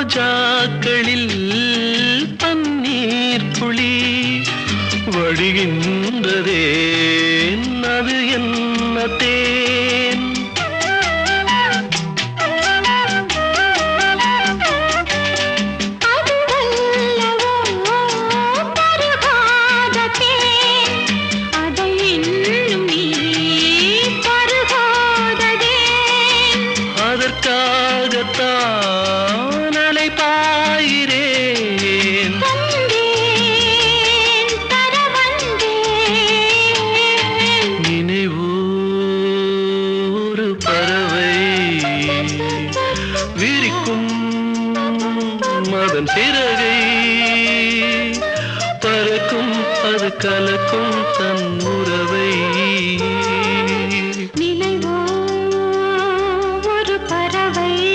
ரோஜாக்களில் பன்னீர் புளி வடிகின்றதே அது என்ன தேன் அதற்காகத்தான் அலைபாயிரேன் நினைவூரு பறவை விரிக்கும் அதன் சிறகை பறக்கும் அது கலக்கும் தன்